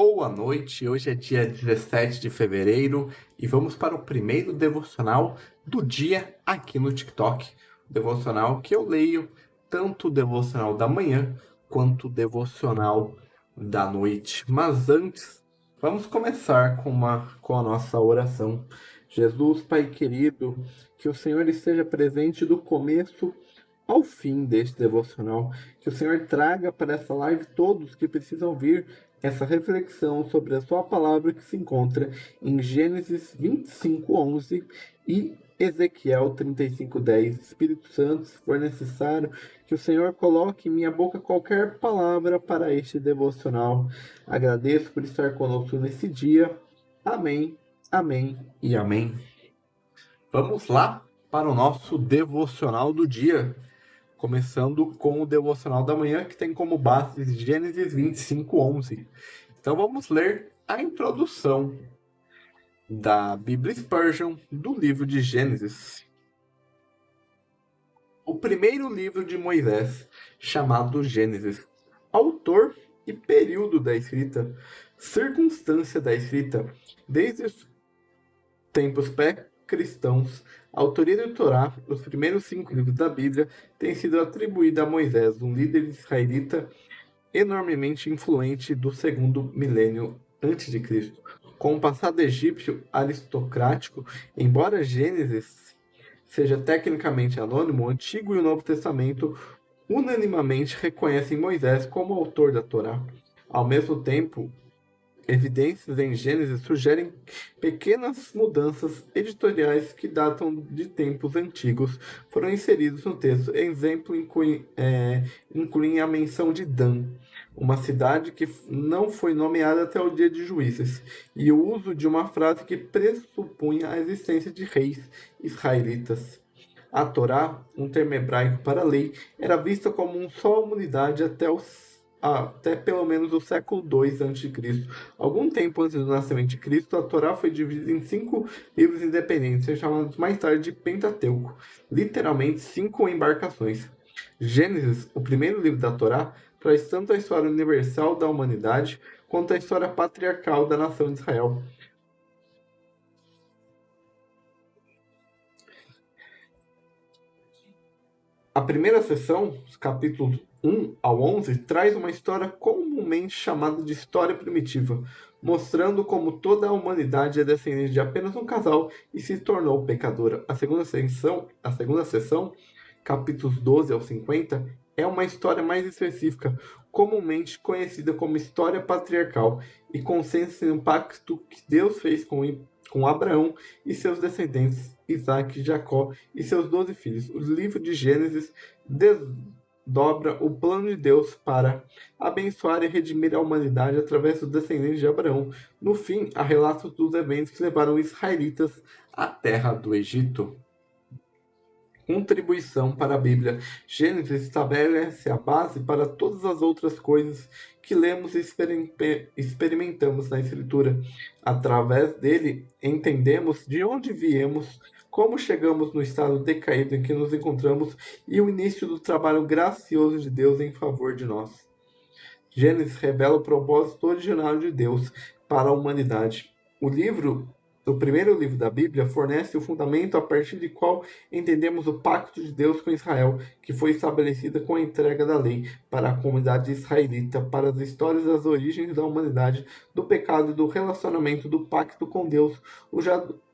Boa noite, hoje é dia 17 de fevereiro e vamos para o primeiro devocional do dia aqui no TikTok. O devocional que eu leio, tanto o devocional da manhã quanto o devocional da noite. Mas antes, vamos começar com a nossa oração. Jesus, Pai querido, que o Senhor esteja presente do começo ao fim deste devocional, que o Senhor traga para essa live todos que precisam ouvir essa reflexão sobre a sua palavra que se encontra em Gênesis 25:11 e Ezequiel 35:10. Espírito Santo, se for necessário, que o Senhor coloque em minha boca qualquer palavra para este devocional. Agradeço por estar conosco nesse dia. Amém, amém e amém. Vamos lá para o nosso devocional do dia. Começando com o devocional da manhã, que tem como base Gênesis 25:11. Então vamos ler a introdução da Bíblia Spurgeon do livro de Gênesis. O primeiro livro de Moisés, chamado Gênesis. Autor e período da escrita, circunstância da escrita. Desde os tempos pré-cristãos, a autoria do Torá, os primeiros 5 livros da Bíblia, tem sido atribuída a Moisés, um líder israelita enormemente influente do segundo milênio antes de Cristo. Com o passado egípcio aristocrático, embora Gênesis seja tecnicamente anônimo, o Antigo e o Novo Testamento unanimamente reconhecem Moisés como autor da Torá. Ao mesmo tempo, evidências em Gênesis sugerem pequenas mudanças editoriais que datam de tempos antigos foram inseridos no texto. Exemplo incluem a menção de Dan, uma cidade que não foi nomeada até o dia de Juízes, e o uso de uma frase que pressupunha a existência de reis israelitas. A Torá, um termo hebraico para lei, era vista como uma só unidade até pelo menos o século II a.C. Algum tempo antes do nascimento de Cristo, a Torá foi dividida em 5 livros independentes, chamados mais tarde de Pentateuco, literalmente 5 embarcações. Gênesis, o primeiro livro da Torá, traz tanto a história universal da humanidade quanto a história patriarcal da nação de Israel. A primeira seção, os capítulos 1 ao 11, traz uma história comumente chamada de história primitiva, mostrando como toda a humanidade é descendente de apenas um casal e se tornou pecadora. A segunda seção, capítulos 12 ao 50, é uma história mais específica, comumente conhecida como história patriarcal, e concentra-se no pacto que Deus fez com Abraão e seus descendentes, Isaac, Jacó e seus 12 filhos. O livro de Gênesis desdobra o plano de Deus para abençoar e redimir a humanidade através dos descendentes de Abraão. No fim, há relatos dos eventos que levaram os israelitas à terra do Egito. Contribuição para a Bíblia. Gênesis estabelece a base para todas as outras coisas que lemos e experimentamos na Escritura. Através dele, entendemos de onde viemos, como chegamos no estado decaído em que nos encontramos e o início do trabalho gracioso de Deus em favor de nós. Gênesis revela o propósito original de Deus para a humanidade. O primeiro livro da Bíblia fornece o fundamento a partir de qual entendemos o pacto de Deus com Israel, que foi estabelecida com a entrega da lei para a comunidade israelita, para as histórias das origens da humanidade, do pecado e do relacionamento do pacto com Deus,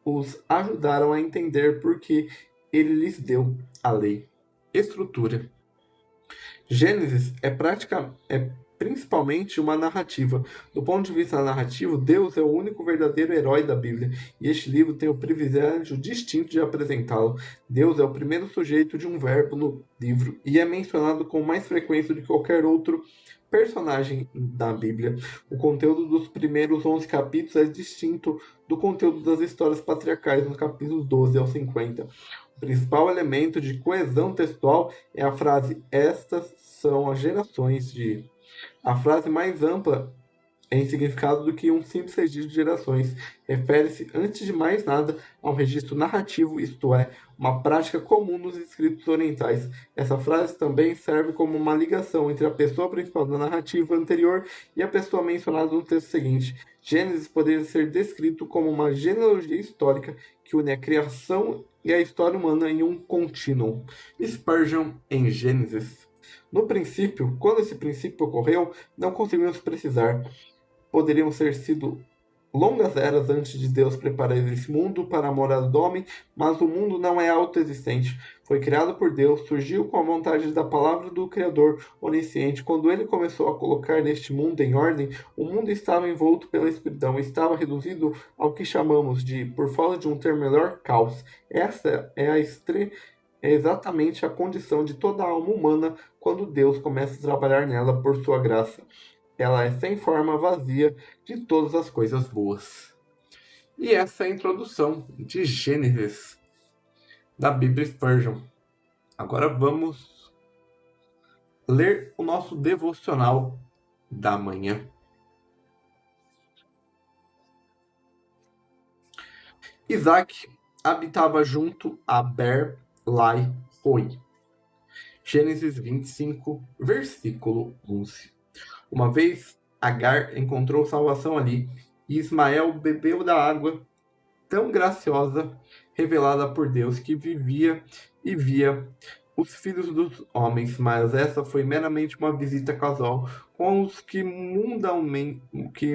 os ajudaram a entender por que ele lhes deu a lei. Estrutura. Gênesis é principalmente uma narrativa. Do ponto de vista narrativo, Deus é o único verdadeiro herói da Bíblia, e este livro tem o privilégio distinto de apresentá-lo. Deus é o primeiro sujeito de um verbo no livro, e é mencionado com mais frequência do que qualquer outro personagem da Bíblia. O conteúdo dos primeiros 11 capítulos é distinto do conteúdo das histórias patriarcais nos capítulos 12 ao 50. O principal elemento de coesão textual é a frase "Estas são as gerações de". A frase mais ampla em significado do que um simples registro de gerações. Refere-se, antes de mais nada, a um registro narrativo, isto é, uma prática comum nos escritos orientais. Essa frase também serve como uma ligação entre a pessoa principal da narrativa anterior e a pessoa mencionada no texto seguinte. Gênesis poderia ser descrito como uma genealogia histórica que une a criação e a história humana em um contínuo. Spurgeon em Gênesis. No princípio, quando esse princípio ocorreu, não conseguimos precisar. Poderiam ter sido longas eras antes de Deus preparar esse mundo para a morada do homem, mas o mundo não é autoexistente. Foi criado por Deus, surgiu com a vontade da palavra do Criador onisciente. Quando ele começou a colocar neste mundo em ordem, o mundo estava envolto pela escuridão, estava reduzido ao que chamamos de, por falta de um termo melhor, caos. Essa é exatamente a condição de toda a alma humana quando Deus começa a trabalhar nela por sua graça. Ela é sem forma, vazia de todas as coisas boas. E essa é a introdução de Gênesis, da Bíblia Spurgeon. Agora vamos ler o nosso devocional da manhã. Isaac habitava junto a Ber-lai-roi. Gênesis 25, versículo 11. Uma vez Agar encontrou salvação ali, e Ismael bebeu da água tão graciosa revelada por Deus que vivia e via os filhos dos homens, mas essa foi meramente uma visita casual com os que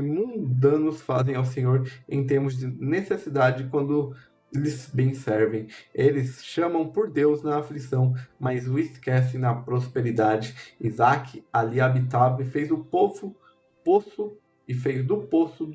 mundanos fazem ao Senhor em termos de necessidade quando lhes bem servem. Eles chamam por Deus na aflição, mas o esquecem na prosperidade. Isaac ali habitava e fez o poço e fez do poço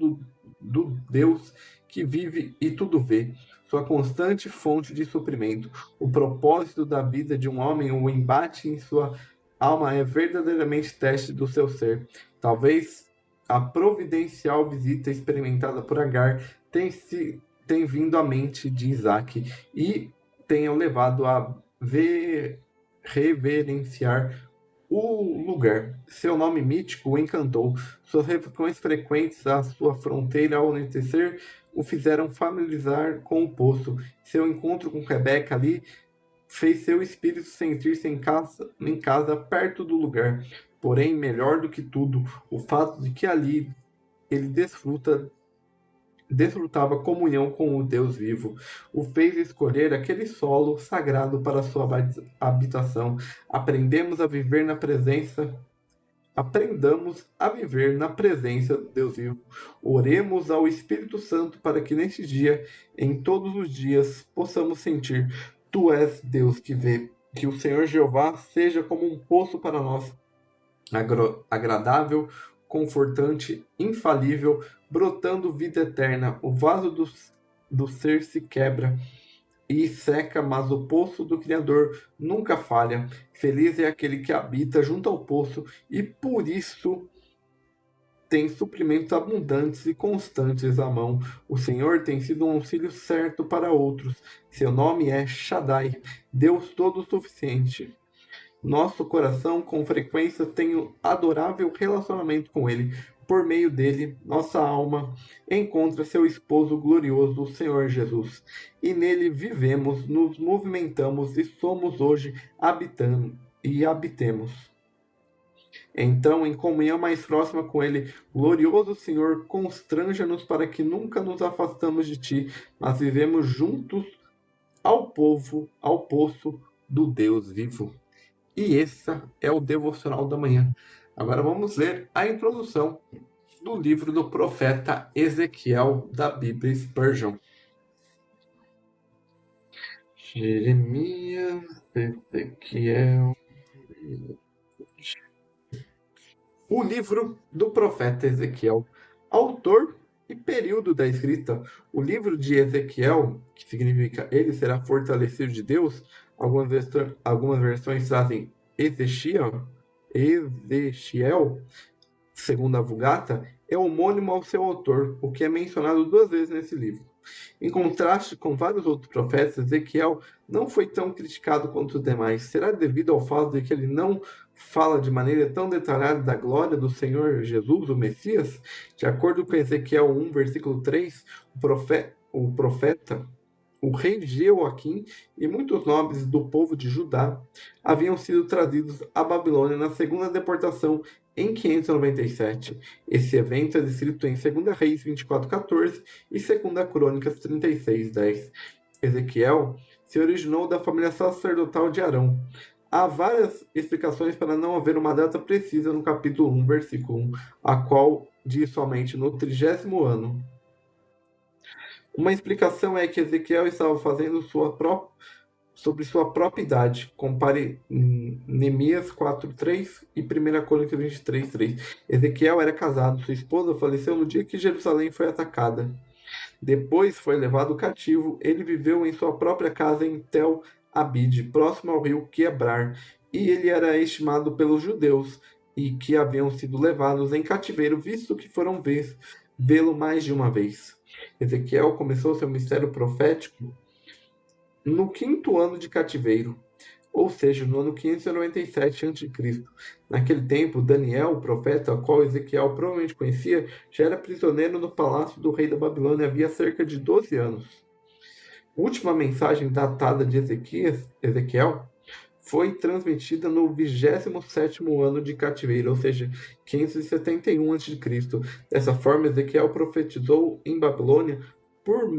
do Deus que vive e tudo vê, sua constante fonte de suprimento. O propósito da vida de um homem, o embate em sua alma é verdadeiramente teste do seu ser. Talvez a providencial visita experimentada por Agar tenha vindo à mente de Isaac e tenha levado a reverenciar o lugar. Seu nome mítico o encantou. Suas refeições frequentes à sua fronteira ao anoitecer o fizeram familiarizar com o poço. Seu encontro com Rebeca ali fez seu espírito sentir-se em casa perto do lugar. Porém, melhor do que tudo, o fato de que ali ele desfrutava comunhão com o Deus vivo, o fez escolher aquele solo sagrado para sua habitação. Aprendamos a viver na presença do Deus vivo. Oremos ao Espírito Santo para que neste dia, em todos os dias, possamos sentir: Tu és Deus que vê. Que o Senhor Jeová seja como um poço para nós, agradável, confortante, infalível, brotando vida eterna. O vaso do ser se quebra e seca, mas o poço do Criador nunca falha. Feliz é aquele que habita junto ao poço e por isso tem suprimentos abundantes e constantes à mão. O Senhor tem sido um auxílio certo para outros. Seu nome é Shaddai, Deus todo-suficiente. Nosso coração com frequência tem um adorável relacionamento com Ele. Por meio dele, nossa alma encontra seu esposo glorioso, o Senhor Jesus. E nele vivemos, nos movimentamos e somos hoje habitemos. Então, em comunhão mais próxima com Ele, glorioso Senhor, constranja-nos para que nunca nos afastamos de Ti, mas vivemos juntos ao poço do Deus vivo. E esse é o devocional da manhã. Agora vamos ler a introdução do livro do profeta Ezequiel da Bíblia Spurgeon. Jeremias, Ezequiel. O livro do profeta Ezequiel. Autor e período da escrita. O livro de Ezequiel, que significa ele será fortalecido de Deus. Algumas versões trazem Ezequiel, segundo a Vulgata, é homônimo ao seu autor, o que é mencionado 2 vezes nesse livro. Em contraste com vários outros profetas, Ezequiel não foi tão criticado quanto os demais. Será devido ao fato de que ele não fala de maneira tão detalhada da glória do Senhor Jesus, o Messias? De acordo com Ezequiel 1, versículo 3, o profeta, o rei Jeoaquim e muitos nobres do povo de Judá haviam sido trazidos à Babilônia na segunda deportação em 597. Esse evento é descrito em 2 Reis 24:14 e 2 Crônicas 36:10. Ezequiel se originou da família sacerdotal de Arão. Há várias explicações para não haver uma data precisa no capítulo 1, versículo 1, a qual diz somente no 30º ano. Uma explicação é que Ezequiel estava fazendo sobre sua própria idade. Compare Neemias 4:3 e 1 Crônicas 23:3. Ezequiel era casado, sua esposa faleceu no dia que Jerusalém foi atacada. Depois foi levado cativo. Ele viveu em sua própria casa em Tel Abide, próximo ao rio Quebrar, e ele era estimado pelos judeus e que haviam sido levados em cativeiro, visto que foram vê-lo mais de uma vez. Ezequiel começou seu ministério profético no 5º ano de cativeiro, ou seja, no ano 597 a.C. Naquele tempo, Daniel, o profeta, ao qual Ezequiel provavelmente conhecia, já era prisioneiro no palácio do rei da Babilônia havia cerca de 12 anos. A última mensagem datada de Ezequiel foi transmitida no 27º ano de cativeiro, ou seja, 571 a.C. Dessa forma, Ezequiel profetizou em Babilônia por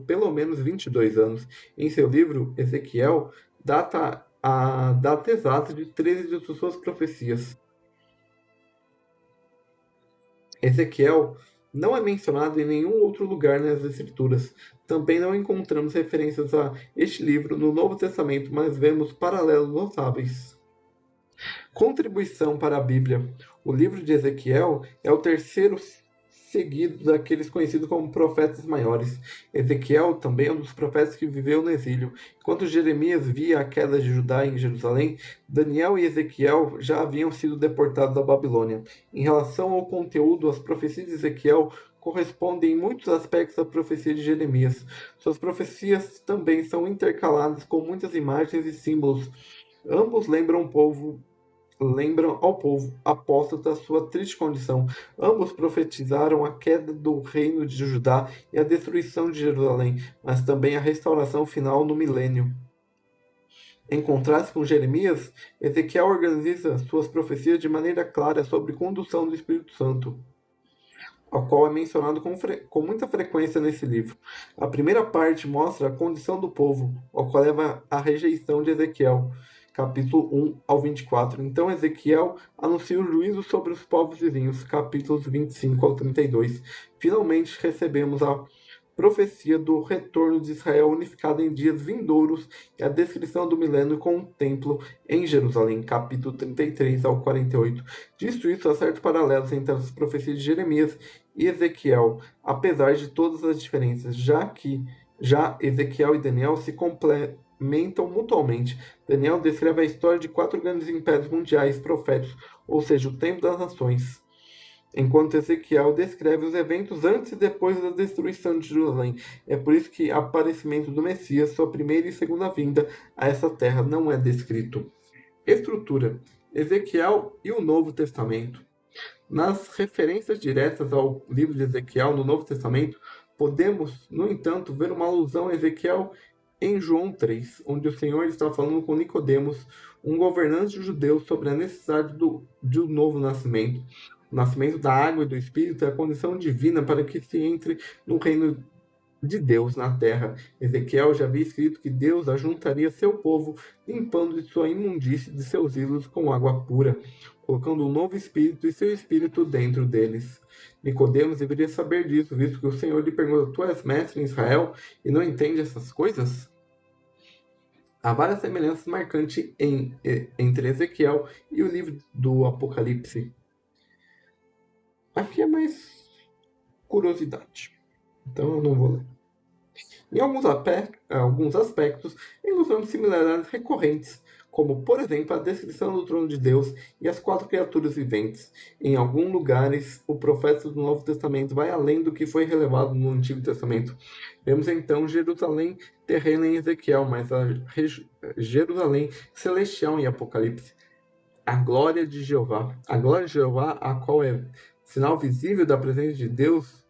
pelo menos 22 anos. Em seu livro, Ezequiel data a data exata de 13 de suas profecias. Ezequiel não é mencionado em nenhum outro lugar nas Escrituras. Também não encontramos referências a este livro no Novo Testamento, mas vemos paralelos notáveis. Contribuição para a Bíblia. O livro de Ezequiel é o terceiro seguido daqueles conhecidos como profetas maiores. Ezequiel também é um dos profetas que viveu no exílio. Enquanto Jeremias via a queda de Judá em Jerusalém, Daniel e Ezequiel já haviam sido deportados da Babilônia. Em relação ao conteúdo, as profecias de Ezequiel correspondem em muitos aspectos à profecia de Jeremias. Suas profecias também são intercaladas com muitas imagens e símbolos. Ambos lembram ao povo apóstata sua triste condição. Ambos profetizaram a queda do reino de Judá e a destruição de Jerusalém, mas também a restauração final no milênio. Em contraste com Jeremias, Ezequiel organiza suas profecias de maneira clara sobre condução do Espírito Santo, ao qual é mencionado com muita frequência nesse livro. A primeira parte mostra a condição do povo, ao qual leva à rejeição de Ezequiel, capítulo 1 ao 24. Então Ezequiel anuncia o juízo sobre os povos vizinhos, capítulos 25 ao 32. Finalmente recebemos a profecia do retorno de Israel unificado em dias vindouros e a descrição do milênio com o templo em Jerusalém, capítulo 33 ao 48. Visto isso, há certos paralelos entre as profecias de Jeremias e Ezequiel, apesar de todas as diferenças, já Ezequiel e Daniel se complementam mutuamente. Daniel descreve a história de 4 grandes impérios mundiais proféticos, ou seja, o tempo das nações, enquanto Ezequiel descreve os eventos antes e depois da destruição de Jerusalém. É por isso que o aparecimento do Messias, sua primeira e segunda vinda a essa terra, não é descrito. Estrutura: Ezequiel e o Novo Testamento. Nas referências diretas ao livro de Ezequiel no Novo Testamento, podemos, no entanto, ver uma alusão a Ezequiel em João 3, onde o Senhor está falando com Nicodemos, um governante judeu, sobre a necessidade de um novo nascimento. O nascimento da água e do Espírito é a condição divina para que se entre no reino de Deus na terra. Ezequiel já havia escrito que Deus ajuntaria seu povo, limpando de sua imundície de seus ídolos com água pura, colocando um novo espírito e seu espírito dentro deles. Nicodemos deveria saber disso, visto que o Senhor lhe pergunta: tu és mestre em Israel e não entende essas coisas? Há várias semelhanças marcantes entre Ezequiel e o livro do Apocalipse. Aqui é mais curiosidade, então eu não vou ler. Em alguns aspectos, encontramos similaridades recorrentes como, por exemplo, a descrição do trono de Deus e as 4 criaturas viventes. Em alguns lugares, o profeta do Novo Testamento vai além do que foi relevado no Antigo Testamento. Vemos então Jerusalém terrena em Ezequiel, mas a Jerusalém celestial em Apocalipse. A glória de Jeová. A glória de Jeová, a qual é sinal visível da presença de Deus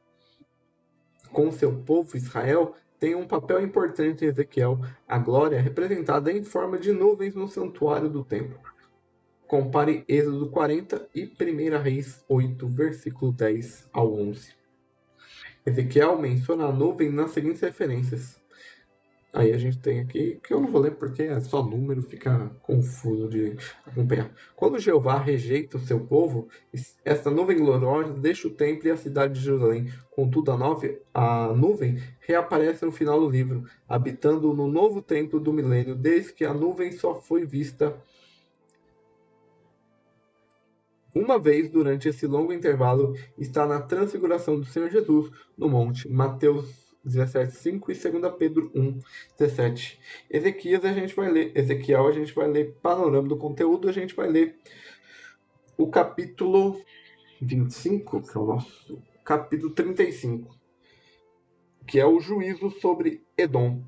com seu povo Israel, tem um papel importante em Ezequiel. A glória é representada em forma de nuvens no santuário do templo. Compare Êxodo 40 e 1 Reis 8, versículo 10 ao 11. Ezequiel menciona a nuvem nas seguintes referências. Aí a gente tem aqui, que eu não vou ler porque é só número, fica confuso de acompanhar. Quando Jeová rejeita o seu povo, essa nuvem gloriosa deixa o templo e a cidade de Jerusalém. Contudo, a nuvem reaparece no final do livro, habitando no novo templo do milênio, desde que a nuvem só foi vista uma vez durante esse longo intervalo, está na transfiguração do Senhor Jesus no monte. Mateus 17:5 e 2 Pedro 1:17. Ezequiel a gente vai ler panorama do conteúdo, a gente vai ler o capítulo 25, que é o nosso capítulo 35, que é o juízo sobre Edom.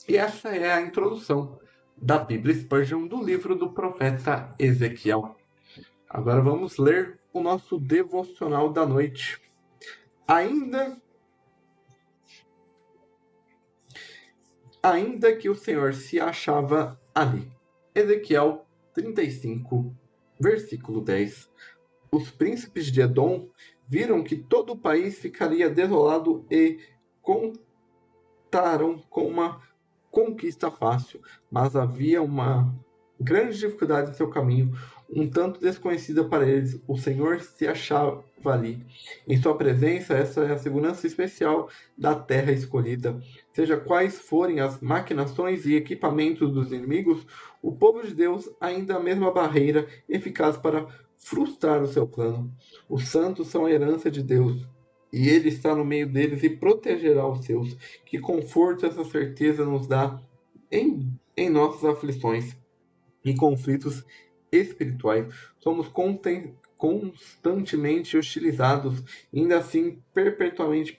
E essa é a introdução da Bíblia Spurgeon do livro do profeta Ezequiel. Agora vamos ler o nosso devocional da noite. Ainda que o Senhor se achava ali. Ezequiel 35, versículo 10. Os príncipes de Edom viram que todo o país ficaria desolado e contaram com uma conquista fácil, mas havia uma grande dificuldade em seu caminho, um tanto desconhecida para eles. O Senhor se achava ali. Em sua presença, essa é a segurança especial da terra escolhida. Seja quais forem as maquinações e equipamentos dos inimigos, o povo de Deus ainda é a mesma barreira eficaz para frustrar o seu plano. Os santos são a herança de Deus, e Ele está no meio deles e protegerá os seus. Que conforto essa certeza nos dá em nossas aflições e conflitos espirituais. Somos constantemente hostilizados, ainda assim perpetuamente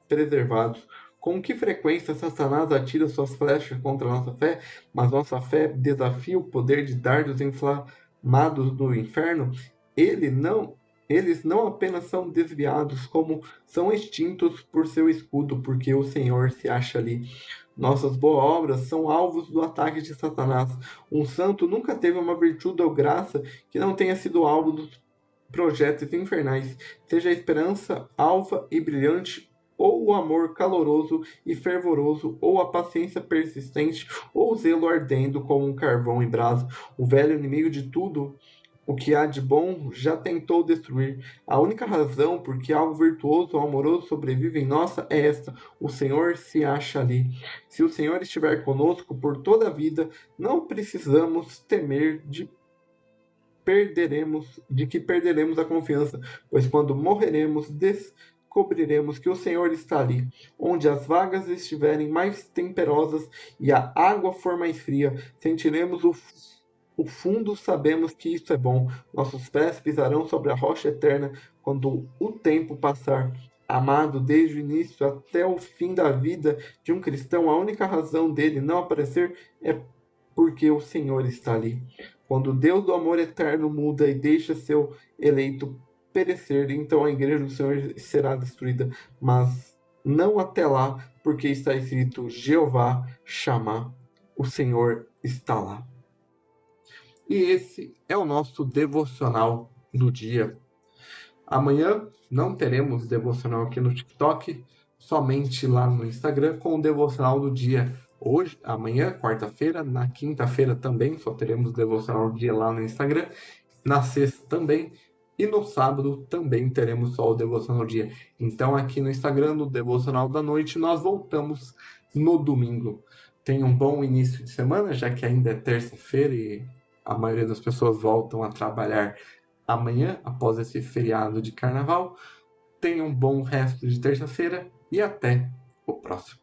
preservados. Com que frequência Satanás atira suas flechas contra a nossa fé, mas nossa fé desafia o poder de dardos inflamados do inferno? Eles não apenas são desviados, como são extintos por seu escudo, porque o Senhor se acha ali. Nossas boas obras são alvos do ataque de Satanás. Um santo nunca teve uma virtude ou graça que não tenha sido alvo dos projetos infernais, seja a esperança alva e brilhante, ou o amor caloroso e fervoroso, ou a paciência persistente, ou o zelo ardendo como um carvão em brasa. O velho inimigo de tudo o que há de bom já tentou destruir. A única razão por que algo virtuoso ou amoroso sobrevive em nossa é esta: o Senhor se acha ali. Se o Senhor estiver conosco por toda a vida, não precisamos temer de que perderemos a confiança, pois quando morreremos, descobriremos que o Senhor está ali. Onde as vagas estiverem mais temperosas e a água for mais fria, sentiremos o fundo, sabemos que isso é bom. Nossos pés pisarão sobre a rocha eterna quando o tempo passar. Amado, desde o início até o fim da vida de um cristão, a única razão dele não aparecer é porque o Senhor está ali. Quando o Deus do amor eterno muda e deixa seu eleito perecer, então a igreja do Senhor será destruída. Mas não até lá, porque está escrito: Jeová chama, o Senhor está lá. E esse é o nosso devocional do dia. Amanhã não teremos devocional aqui no TikTok, somente lá no Instagram com o devocional do dia. Hoje, amanhã, quarta-feira, na quinta-feira também, só teremos devocional do dia lá no Instagram. Na sexta também. E no sábado também teremos só o devocional do dia. Então aqui no Instagram, no devocional da noite, nós voltamos no domingo. Tenha um bom início de semana, já que ainda é terça-feira e a maioria das pessoas voltam a trabalhar amanhã, após esse feriado de carnaval. Tenha um bom resto de terça-feira e até o próximo.